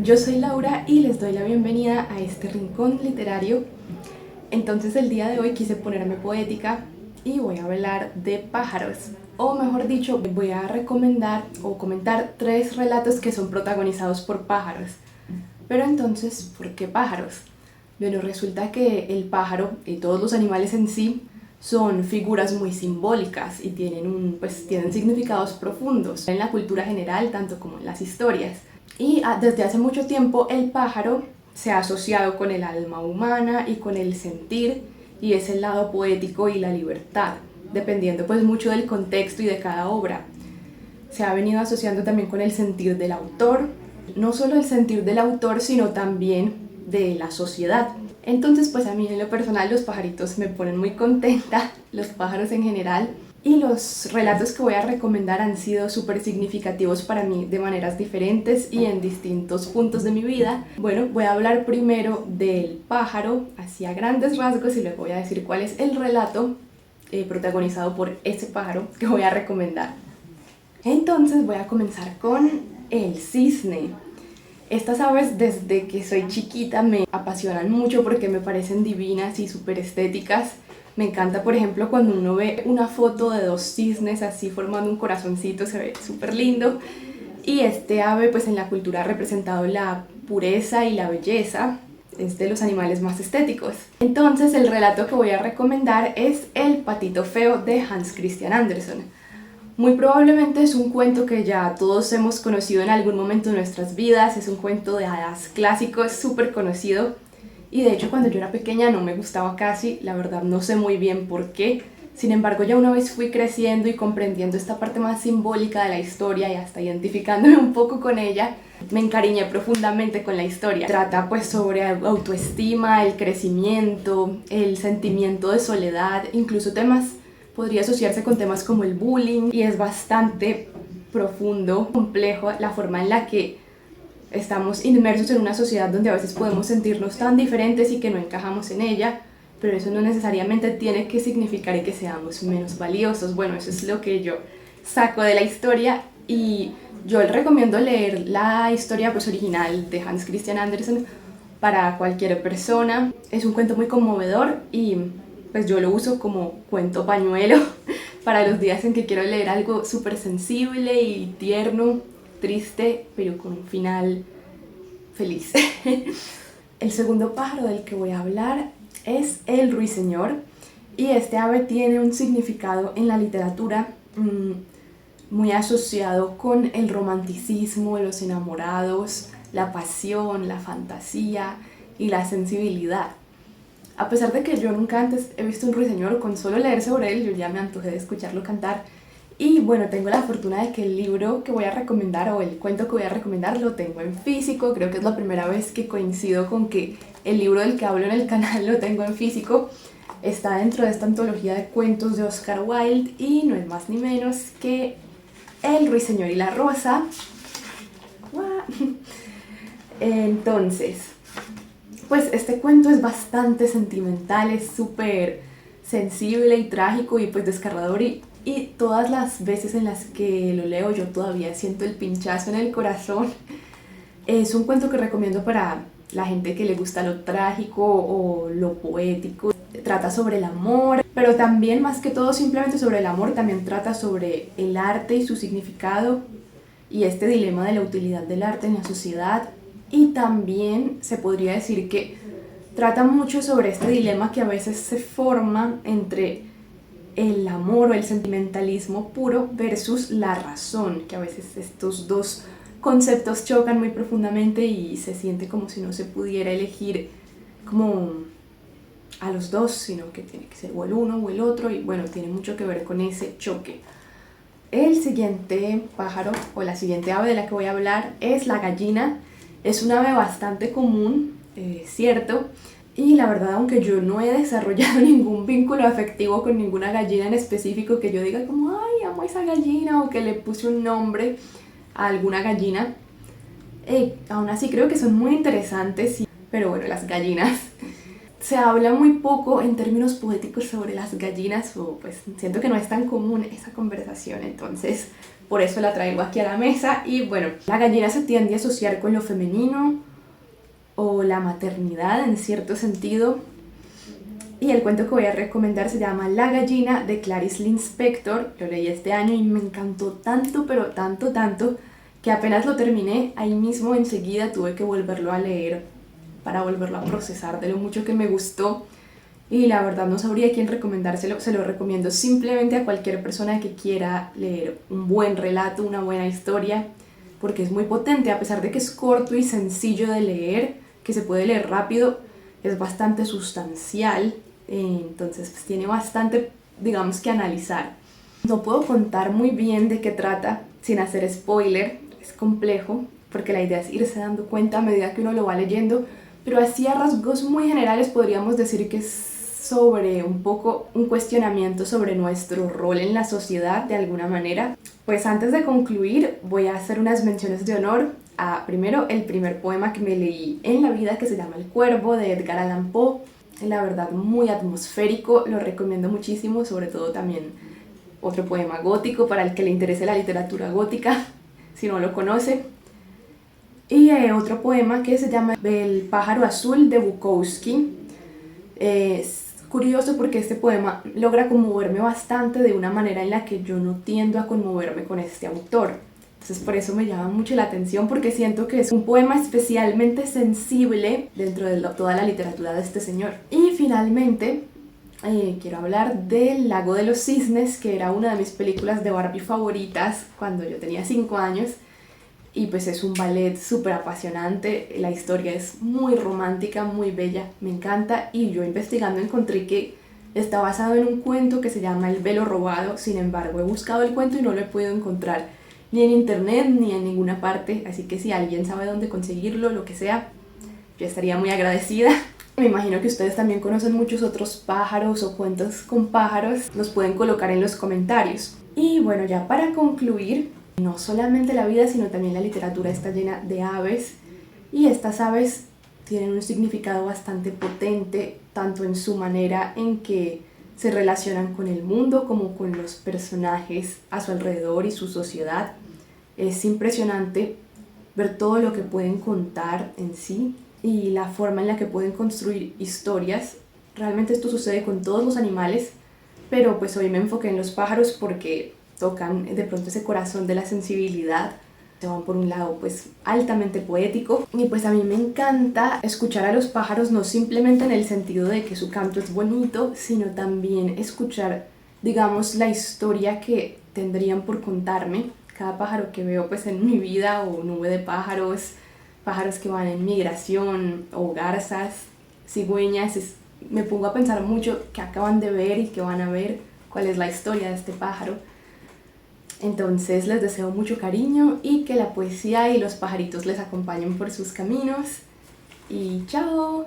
Yo soy Laura y les doy la bienvenida a este rincón literario. Entonces el día de hoy quise ponerme poética y voy a hablar de pájaros. O mejor dicho, voy a recomendar o comentar 3 relatos que son protagonizados por pájaros. Pero entonces, ¿por qué pájaros? Bueno, resulta que el pájaro y todos los animales en sí son figuras muy simbólicas y tienen significados profundos en la cultura general, tanto como en las historias. Y desde hace mucho tiempo el pájaro se ha asociado con el alma humana y con el sentir, y es el lado poético y la libertad, dependiendo pues mucho del contexto y de cada obra. Se ha venido asociando también con el sentir del autor, no solo el sentir del autor, sino también de la sociedad. Entonces pues a mí en lo personal los pajaritos me ponen muy contenta, los pájaros en general, y los relatos que voy a recomendar han sido súper significativos para mí de maneras diferentes y en distintos puntos de mi vida. Bueno, voy a hablar primero del pájaro, así a grandes rasgos, y luego voy a decir cuál es el relato protagonizado por ese pájaro que voy a recomendar. Entonces voy a comenzar con el cisne. Estas aves desde que soy chiquita me apasionan mucho porque me parecen divinas y súper estéticas. Me encanta, por ejemplo, cuando uno ve una foto de 2 cisnes así formando un corazoncito, se ve súper lindo. Y este ave pues en la cultura ha representado la pureza y la belleza. Es de los animales más estéticos. Entonces el relato que voy a recomendar es El patito feo de Hans Christian Andersen. Muy probablemente es un cuento que ya todos hemos conocido en algún momento de nuestras vidas, es un cuento de hadas clásico, es súper conocido, y de hecho cuando yo era pequeña no me gustaba casi, la verdad no sé muy bien por qué. Sin embargo, ya una vez fui creciendo y comprendiendo esta parte más simbólica de la historia y hasta identificándome un poco con ella, me encariñé profundamente con la historia. Trata pues sobre autoestima, el crecimiento, el sentimiento de soledad, incluso podría asociarse con temas como el bullying, y es bastante profundo, complejo la forma en la que estamos inmersos en una sociedad donde a veces podemos sentirnos tan diferentes y que no encajamos en ella, pero eso no necesariamente tiene que significar que seamos menos valiosos. Bueno, eso es lo que yo saco de la historia, y yo les recomiendo leer la historia pues, original de Hans Christian Andersen para cualquier persona. Es un cuento muy conmovedor y pues yo lo uso como cuento pañuelo para los días en que quiero leer algo súper sensible y tierno, triste, pero con un final feliz. El segundo pájaro del que voy a hablar es el ruiseñor, y este ave tiene un significado en la literatura muy asociado con el romanticismo, los enamorados, la pasión, la fantasía y la sensibilidad. A pesar de que yo nunca antes he visto un ruiseñor, con solo leer sobre él yo ya me antojé de escucharlo cantar. Y bueno, tengo la fortuna de que el libro que voy a recomendar o el cuento que voy a recomendar lo tengo en físico. Creo que es la primera vez que coincido con que el libro del que hablo en el canal lo tengo en físico. Está dentro de esta antología de cuentos de Oscar Wilde y no es más ni menos que El ruiseñor y la rosa. Entonces, pues este cuento es bastante sentimental, es súper sensible y trágico y pues desgarrador, y todas las veces en las que lo leo yo todavía siento el pinchazo en el corazón. Es un cuento que recomiendo para la gente que le gusta lo trágico o lo poético. Trata sobre el amor, pero también más que todo simplemente sobre el amor, también trata sobre el arte y su significado y este dilema de la utilidad del arte en la sociedad. Y también se podría decir que trata mucho sobre este dilema que a veces se forma entre el amor o el sentimentalismo puro versus la razón, que a veces estos dos conceptos chocan muy profundamente y se siente como si no se pudiera elegir como a los dos, sino que tiene que ser o el uno o el otro, y bueno, tiene mucho que ver con ese choque. El siguiente pájaro o la siguiente ave de la que voy a hablar es la gallina. Es un ave bastante común, cierto, y la verdad, aunque yo no he desarrollado ningún vínculo afectivo con ninguna gallina en específico que yo diga como ay, amo a esa gallina, o que le puse un nombre a alguna gallina, aún así creo que son muy interesantes. Pero bueno, las gallinas, se habla muy poco en términos poéticos sobre las gallinas, o pues siento que no es tan común esa conversación. Entonces por eso la traigo aquí a la mesa. Y bueno, la gallina se tiende a asociar con lo femenino o la maternidad en cierto sentido. Y el cuento que voy a recomendar se llama La gallina, de Clarice Lispector. Lo leí este año y me encantó tanto, pero tanto, que apenas lo terminé, ahí mismo enseguida tuve que volverlo a leer para volverlo a procesar de lo mucho que me gustó. Y la verdad no sabría quién recomendárselo, se lo recomiendo simplemente a cualquier persona que quiera leer un buen relato, una buena historia, porque es muy potente, a pesar de que es corto y sencillo de leer, que se puede leer rápido, es bastante sustancial, entonces pues tiene bastante, digamos, que analizar. No puedo contar muy bien de qué trata sin hacer spoiler, es complejo, porque la idea es irse dando cuenta a medida que uno lo va leyendo, pero así a rasgos muy generales podríamos decir que es sobre un poco un cuestionamiento sobre nuestro rol en la sociedad de alguna manera. Pues antes de concluir voy a hacer unas menciones de honor a primero el primer poema que me leí en la vida, que se llama El Cuervo, de Edgar Allan Poe. La verdad muy atmosférico, lo recomiendo muchísimo, sobre todo también otro poema gótico para el que le interese la literatura gótica, si no lo conoce. Y otro poema que se llama El pájaro azul, de Bukowski. Es curioso porque este poema logra conmoverme bastante de una manera en la que yo no tiendo a conmoverme con este autor. Entonces por eso me llama mucho la atención, porque siento que es un poema especialmente sensible dentro de toda la literatura de este señor. Y finalmente quiero hablar del Lago de los Cisnes, que era una de mis películas de Barbie favoritas cuando yo tenía 5 años. Y pues es un ballet súper apasionante, la historia es muy romántica, muy bella, me encanta. Y yo investigando encontré que está basado en un cuento que se llama El velo robado. Sin embargo, he buscado el cuento y no lo he podido encontrar ni en internet ni en ninguna parte, así que si alguien sabe dónde conseguirlo, lo que sea, yo estaría muy agradecida. Me imagino que ustedes también conocen muchos otros pájaros o cuentos con pájaros, los pueden colocar en los comentarios. Y bueno, ya para concluir, no solamente la vida, sino también la literatura está llena de aves, y estas aves tienen un significado bastante potente, tanto en su manera en que se relacionan con el mundo como con los personajes a su alrededor y su sociedad. Es impresionante ver todo lo que pueden contar en sí y la forma en la que pueden construir historias. Realmente esto sucede con todos los animales, pero pues hoy me enfoqué en los pájaros porque tocan de pronto ese corazón de la sensibilidad, se van por un lado pues altamente poético. Y pues a mí me encanta escuchar a los pájaros, no simplemente en el sentido de que su canto es bonito, sino también escuchar, digamos, la historia que tendrían por contarme. Cada pájaro que veo pues en mi vida, o nube de pájaros, pájaros que van en migración, o garzas, cigüeñas, me pongo a pensar mucho qué acaban de ver y qué van a ver, cuál es la historia de este pájaro. Entonces les deseo mucho cariño y que la poesía y los pajaritos les acompañen por sus caminos. Y ¡chao!